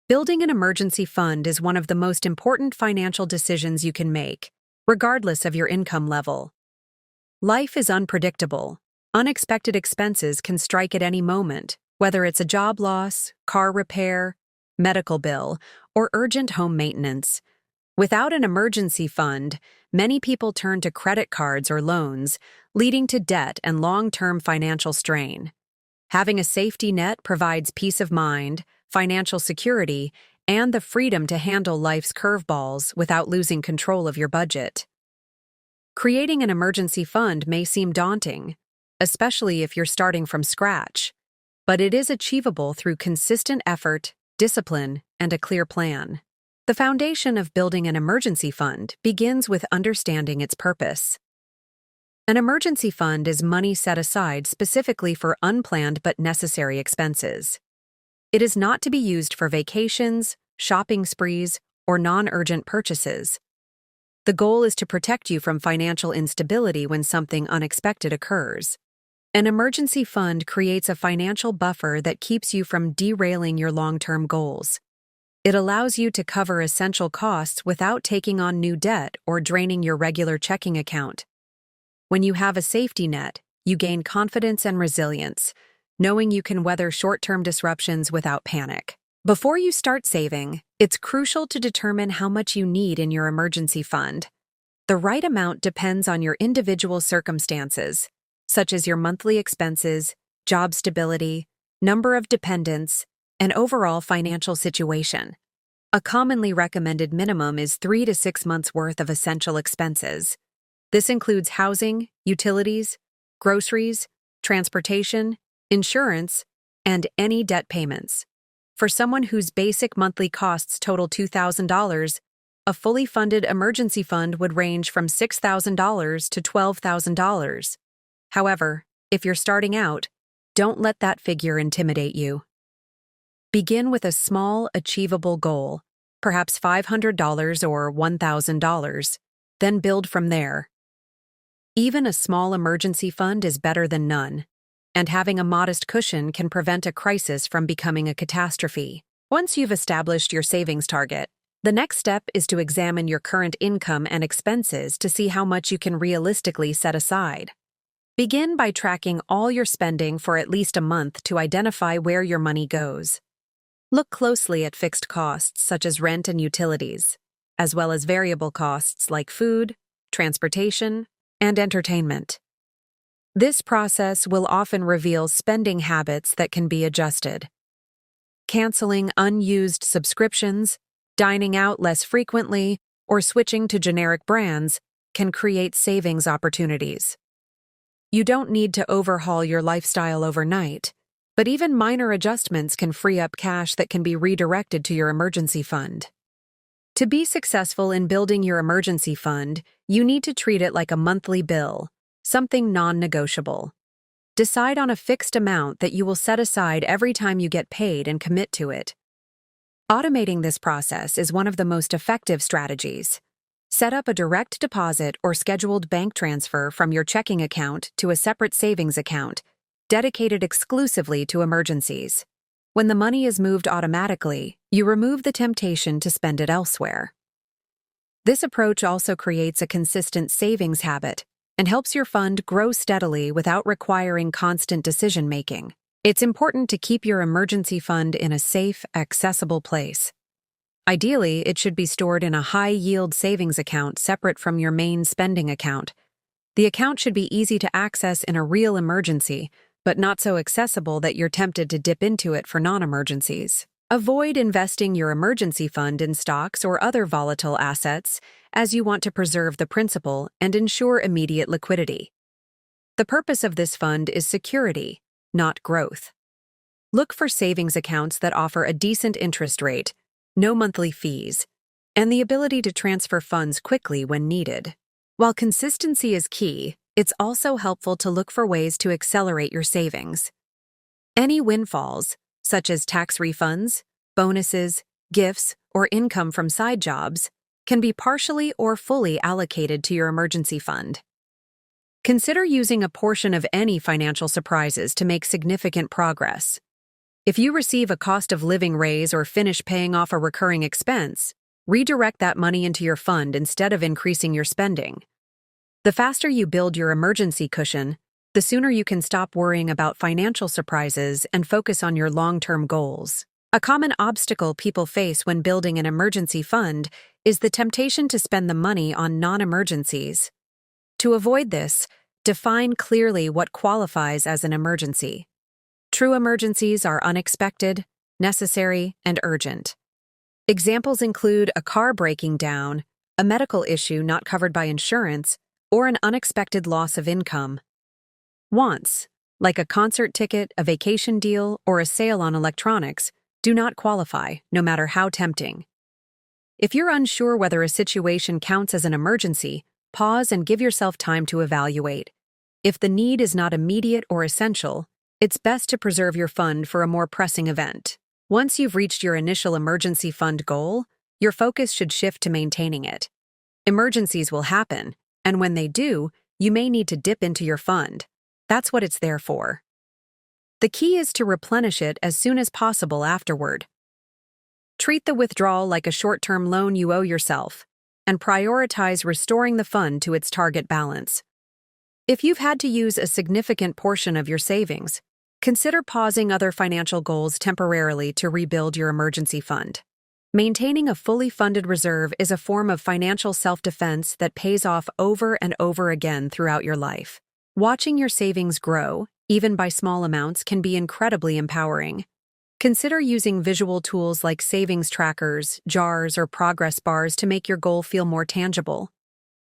Building an emergency fund is one of the most important financial decisions you can make, regardless of your income level. Life is unpredictable. Unexpected expenses can strike at any moment, whether it's a job loss, car repair, medical bill, or urgent home maintenance. Without an emergency fund, many people turn to credit cards or loans, leading to debt and long-term financial strain. Having a safety net provides peace of mind, financial security, and the freedom to handle life's curveballs without losing control of your budget. Creating an emergency fund may seem daunting, especially if you're starting from scratch, but it is achievable through consistent effort, discipline, and a clear plan. The foundation of building an emergency fund begins with understanding its purpose. An emergency fund is money set aside specifically for unplanned but necessary expenses. It is not to be used for vacations, shopping sprees, or non-urgent purchases. The goal is to protect you from financial instability when something unexpected occurs. An emergency fund creates a financial buffer that keeps you from derailing your long-term goals. It allows you to cover essential costs without taking on new debt or draining your regular checking account. When you have a safety net, you gain confidence and resilience, knowing you can weather short-term disruptions without panic. Before you start saving, it's crucial to determine how much you need in your emergency fund. The right amount depends on your individual circumstances, such as your monthly expenses, job stability, number of dependents, and overall financial situation. A commonly recommended minimum is 3 to 6 months' worth of essential expenses. This includes housing, utilities, groceries, transportation, insurance, and any debt payments. For someone whose basic monthly costs total $2,000, a fully funded emergency fund would range from $6,000 to $12,000. However, if you're starting out, don't let that figure intimidate you. Begin with a small, achievable goal, perhaps $500 or $1,000, then build from there. Even a small emergency fund is better than none, and having a modest cushion can prevent a crisis from becoming a catastrophe. Once you've established your savings target, the next step is to examine your current income and expenses to see how much you can realistically set aside. Begin by tracking all your spending for at least a month to identify where your money goes. Look closely at fixed costs such as rent and utilities, as well as variable costs like food, transportation, and entertainment. This process will often reveal spending habits that can be adjusted. Canceling unused subscriptions, dining out less frequently, or switching to generic brands can create savings opportunities. You don't need to overhaul your lifestyle overnight, but even minor adjustments can free up cash that can be redirected to your emergency fund. To be successful in building your emergency fund, you need to treat it like a monthly bill, something non-negotiable. Decide on a fixed amount that you will set aside every time you get paid and commit to it. Automating this process is one of the most effective strategies. Set up a direct deposit or scheduled bank transfer from your checking account to a separate savings account, dedicated exclusively to emergencies. When the money is moved automatically, you remove the temptation to spend it elsewhere. This approach also creates a consistent savings habit and helps your fund grow steadily without requiring constant decision-making. It's important to keep your emergency fund in a safe, accessible place. Ideally, it should be stored in a high-yield savings account separate from your main spending account. The account should be easy to access in a real emergency, but not so accessible that you're tempted to dip into it for non-emergencies. Avoid investing your emergency fund in stocks or other volatile assets, as you want to preserve the principal and ensure immediate liquidity. The purpose of this fund is security, not growth. Look for savings accounts that offer a decent interest rate, no monthly fees, and the ability to transfer funds quickly when needed. While consistency is key, it's also helpful to look for ways to accelerate your savings. Any windfalls, such as tax refunds, bonuses, gifts, or income from side jobs, can be partially or fully allocated to your emergency fund. Consider using a portion of any financial surprises to make significant progress. If you receive a cost of living raise or finish paying off a recurring expense, redirect that money into your fund instead of increasing your spending. The faster you build your emergency cushion, the sooner you can stop worrying about financial surprises and focus on your long-term goals. A common obstacle people face when building an emergency fund is the temptation to spend the money on non-emergencies. To avoid this, define clearly what qualifies as an emergency. True emergencies are unexpected, necessary, and urgent. Examples include a car breaking down, a medical issue not covered by insurance, or an unexpected loss of income. Wants, like a concert ticket, a vacation deal, or a sale on electronics, do not qualify, no matter how tempting. If you're unsure whether a situation counts as an emergency, pause and give yourself time to evaluate. If the need is not immediate or essential, it's best to preserve your fund for a more pressing event. Once you've reached your initial emergency fund goal, your focus should shift to maintaining it. Emergencies will happen, and when they do, you may need to dip into your fund. That's what it's there for. The key is to replenish it as soon as possible afterward. Treat the withdrawal like a short-term loan you owe yourself, and prioritize restoring the fund to its target balance. If you've had to use a significant portion of your savings, consider pausing other financial goals temporarily to rebuild your emergency fund. Maintaining a fully funded reserve is a form of financial self-defense that pays off over and over again throughout your life. Watching your savings grow, even by small amounts, can be incredibly empowering. Consider using visual tools like savings trackers, jars, or progress bars to make your goal feel more tangible.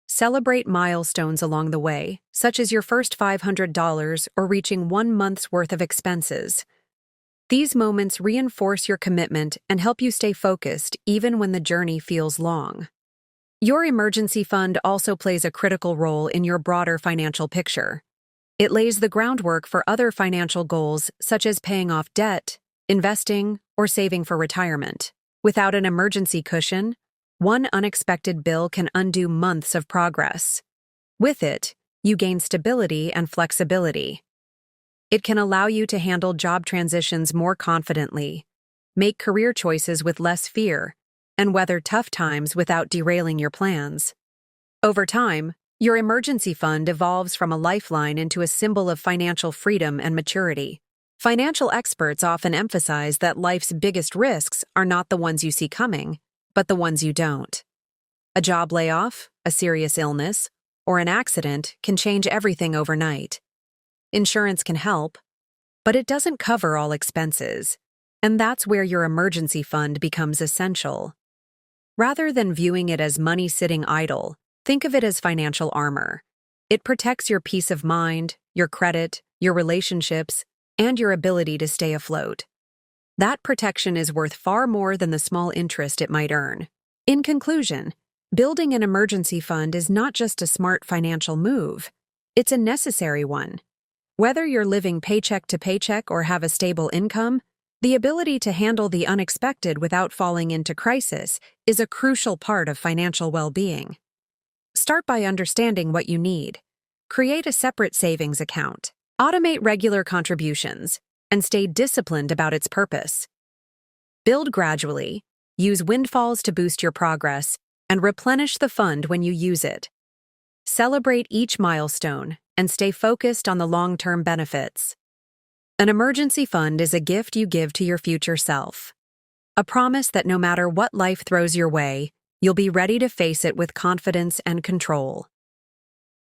Celebrate milestones along the way, such as your first $500 or reaching 1 month's worth of expenses. These moments reinforce your commitment and help you stay focused even when the journey feels long. Your emergency fund also plays a critical role in your broader financial picture. It lays the groundwork for other financial goals such as paying off debt, investing, or saving for retirement. Without an emergency cushion, one unexpected bill can undo months of progress. With it, you gain stability and flexibility. It can allow you to handle job transitions more confidently, make career choices with less fear, and weather tough times without derailing your plans. Over time, your emergency fund evolves from a lifeline into a symbol of financial freedom and maturity. Financial experts often emphasize that life's biggest risks are not the ones you see coming, but the ones you don't. A job layoff, a serious illness, or an accident can change everything overnight. Insurance can help, but it doesn't cover all expenses, and that's where your emergency fund becomes essential. Rather than viewing it as money sitting idle, think of it as financial armor. It protects your peace of mind, your credit, your relationships, and your ability to stay afloat. That protection is worth far more than the small interest it might earn. In conclusion, building an emergency fund is not just a smart financial move, it's a necessary one. Whether you're living paycheck to paycheck or have a stable income, the ability to handle the unexpected without falling into crisis is a crucial part of financial well-being. Start by understanding what you need. Create a separate savings account. Automate regular contributions, and stay disciplined about its purpose. Build gradually, use windfalls to boost your progress, and replenish the fund when you use it. Celebrate each milestone and stay focused on the long-term benefits. An emergency fund is a gift you give to your future self. A promise that no matter what life throws your way, you'll be ready to face it with confidence and control.